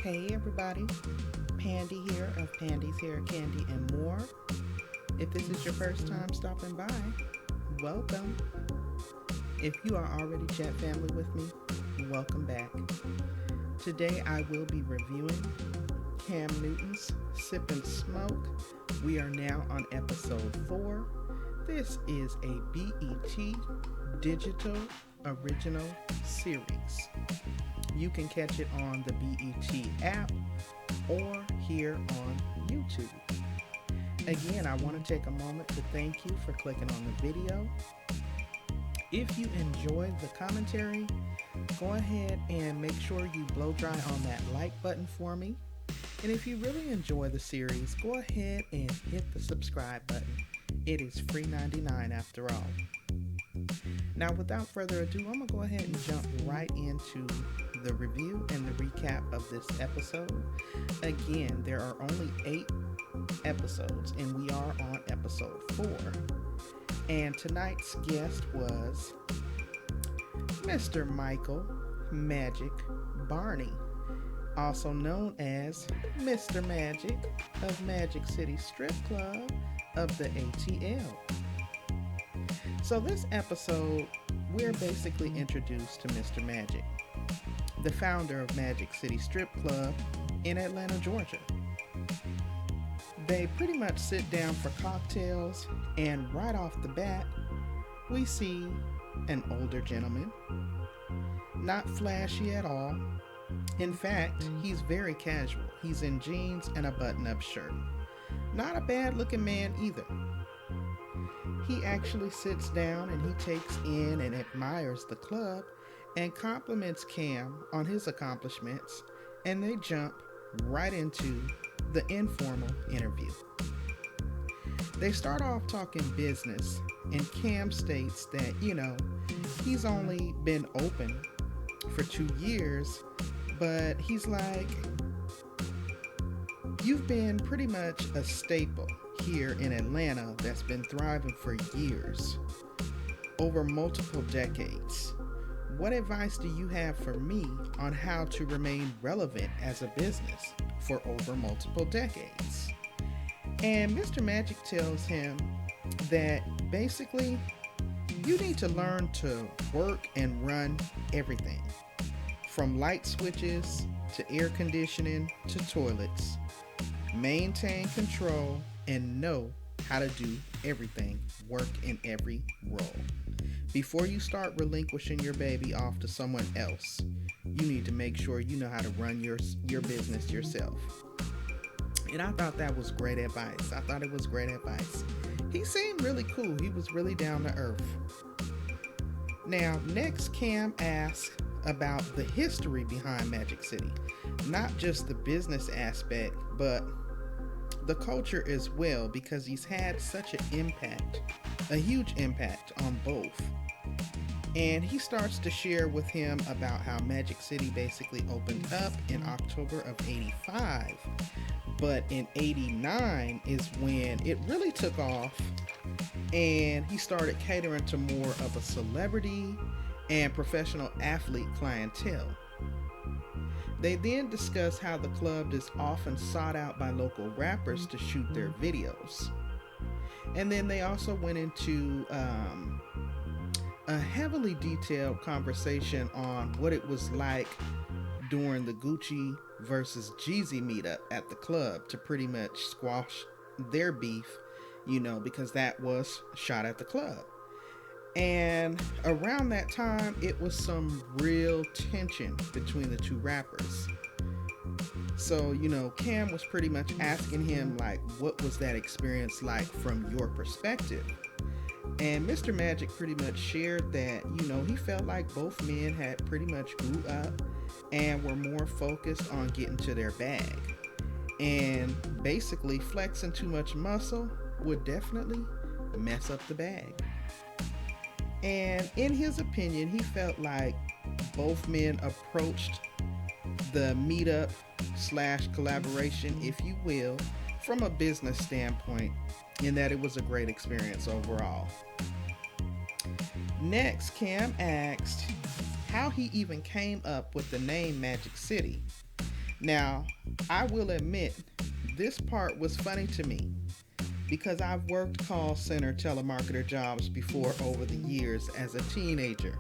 Hey everybody, Pandi here of Pandi's Hair, Candy, and More. If this is your first time stopping by, welcome. If you are already chat family with me, welcome back. Today I will be reviewing Cam Newton's Sip and Smoke. We are now on episode 4. This is a BET Digital Original Series. You can catch it on the BET app or here on YouTube. Again, I want to take a moment to thank you for clicking on the video. If you enjoyed the commentary, go ahead and make sure you blow dry on that like button for me. And if you really enjoy the series, go ahead and hit the subscribe button. It is free 99 after all. Now, without further ado, I'm going to go ahead and jump right into the review and the recap of this episode. Again, there are only 8 episodes, and we are on episode 4. And tonight's guest was Mr. Michael Magic Barney, also known as Mr. Magic of Magic City Strip Club of the ATL. So this episode, we're basically introduced to Mr. Magic, the founder of Magic City Strip Club in Atlanta, Georgia. They pretty much sit down for cocktails, and right off the bat, we see an older gentleman, not flashy at all. In fact, he's very casual. He's in jeans and a button-up shirt. Not a bad-looking man either. He actually sits down and he takes in and admires the club and compliments Cam on his accomplishments, and they jump right into the informal interview. They start off talking business, and Cam states that, he's only been open for 2 years, but he's like, you've been pretty much a staple here in Atlanta that's been thriving for years, over multiple decades. What advice do you have for me on how to remain relevant as a business for over multiple decades? And Mr. Magic tells him that basically you need to learn to work and run everything, from light switches to air conditioning to toilets. Maintain control and know how to do everything, work in every role. Before you start relinquishing your baby off to someone else, you need to make sure you know how to run your business yourself. And I thought that was great advice. He seemed really cool. He was really down to earth. Now, next, Cam asks about the history behind Magic City. Not just the business aspect, but the culture as well, because he's had such an impact, a huge impact on both. And he starts to share with him about how Magic City basically opened up in October of 85. But in 89 is when it really took off, and he started catering to more of a celebrity and professional athlete clientele. They then discuss how the club is often sought out by local rappers to shoot their videos. And then they also went into a heavily detailed conversation on what it was like during the Gucci versus Jeezy meetup at the club to pretty much squash their beef, because that was shot at the club. And around that time, it was some real tension between the two rappers. So, Cam was pretty much asking him, what was that experience like from your perspective? And Mr. Magic pretty much shared that, he felt like both men had pretty much grew up and were more focused on getting to their bag. And basically, flexing too much muscle would definitely mess up the bag. And in his opinion, he felt like both men approached the meetup / collaboration, if you will, from a business standpoint, in that it was a great experience overall. Next, Cam asked how he even came up with the name Magic City. Now, I will admit, this part was funny to me because I've worked call center telemarketer jobs before over the years as a teenager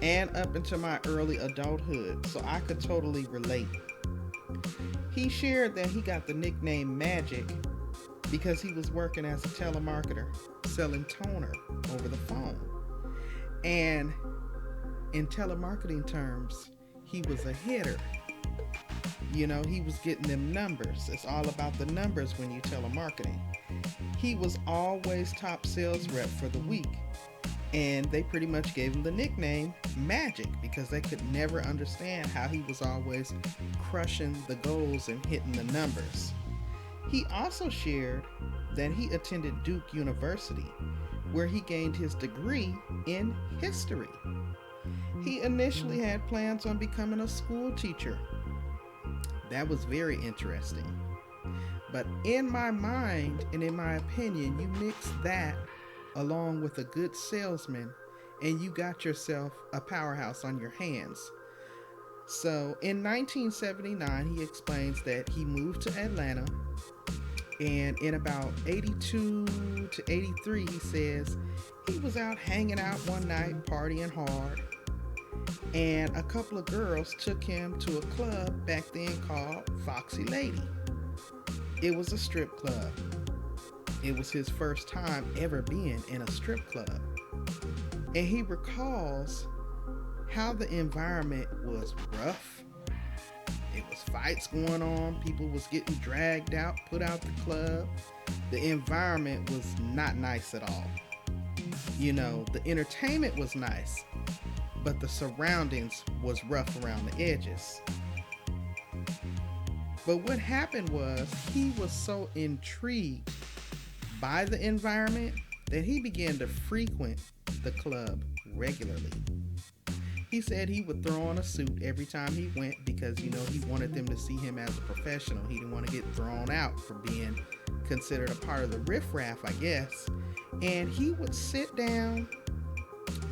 and up into my early adulthood, so I could totally relate. He shared that he got the nickname Magic because he was working as a telemarketer selling toner over the phone. And in telemarketing terms, he was a hitter. You know, he was getting them numbers. It's all about the numbers when you telemarketing. He was always top sales rep for the week. And they pretty much gave him the nickname Magic because they could never understand how he was always crushing the goals and hitting the numbers. He also shared that he attended Duke University, where he gained his degree in history. He initially had plans on becoming a school teacher. That was very interesting. But in my mind and in my opinion, you mix that along with a good salesman and you got yourself a powerhouse on your hands. So in 1979, he explains that he moved to Atlanta, and in about 82 to 83, he says he was out hanging out one night, partying hard, and a couple of girls took him to a club back then called Foxy Lady. It was a strip club. It was his first time ever being in a strip club. And he recalls how the environment was rough. It was fights going on. People was getting dragged out, put out the club. The environment was not nice at all. You know, the entertainment was nice, but the surroundings was rough around the edges. But what happened was he was so intrigued by the environment that he began to frequent the club regularly. He said he would throw on a suit every time he went because, you know, he wanted them to see him as a professional. He didn't want to get thrown out for being considered a part of the riffraff, I guess. And he would sit down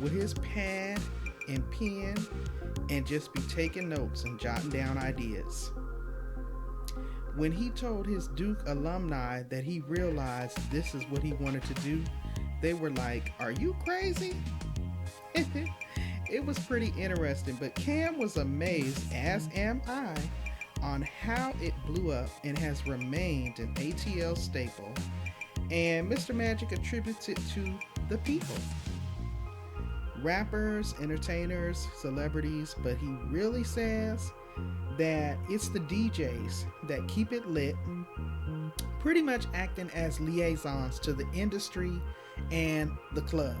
with his pad and pen and just be taking notes and jotting down ideas. When he told his Duke alumni that he realized this is what he wanted to do, they were like, "Are you crazy?" It was pretty interesting, but Cam was amazed, as am I, on how it blew up and has remained an ATL staple. And Mr. Magic attributes it to the people. Rappers, entertainers, celebrities, but he really says that it's the DJs that keep it lit, pretty much acting as liaisons to the industry and the club.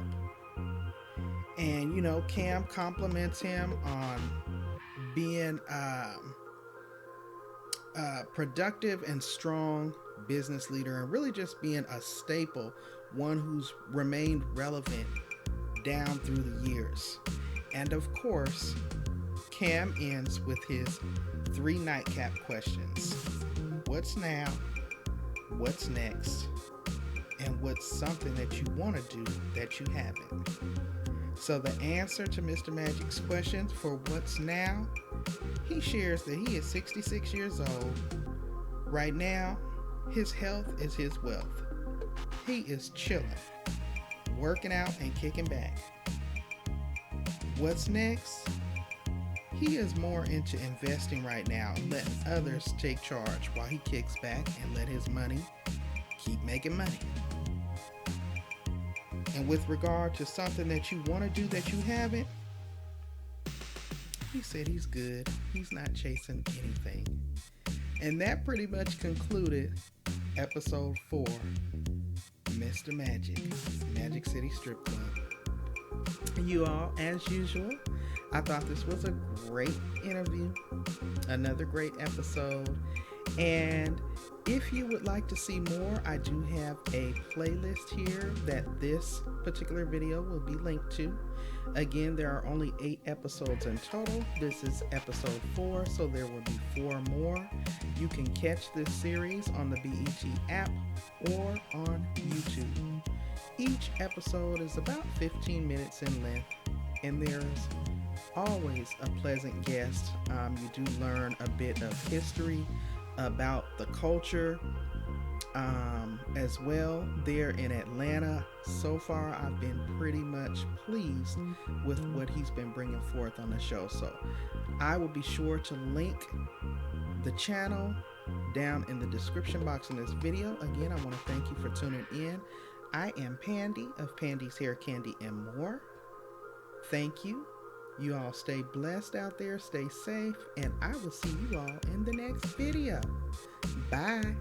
And, you know, Cam compliments him on being a productive and strong business leader and really just being a staple, one who's remained relevant down through the years. And of course, Cam ends with his 3 nightcap questions. What's now? What's next? And what's something that you want to do that you haven't? So the answer to Mr. Magic's questions for what's now, he shares that he is 66 years old. Right now, his health is his wealth. He is chilling, working out and kicking back. What's next? He is more into investing right now, letting others take charge while he kicks back and let his money keep making money. And with regard to something that you want to do that you haven't, he said he's good. He's not chasing anything. And that pretty much concluded episode 4, Mr. Magic, Magic City Strip Club. You all, as usual, I thought this was a great interview, another great episode. And if you would like to see more, I do have a playlist here that this particular video will be linked to. Again, there are only 8 episodes in total. This is episode 4, so there will be 4 more. You can catch this series on the BET app or on YouTube. Each episode is about 15 minutes in length, and there's always a pleasant guest. You do learn a bit of history about the culture as well there in Atlanta. So far, I've been pretty much pleased with what he's been bringing forth on the show. So I will be sure to link the channel down in the description box in this video. Again, I want to thank you for tuning in. I am Pandi of Pandi's Hair Candy and More. Thank you. You all stay blessed out there, stay safe, and I will see you all in the next video. Bye.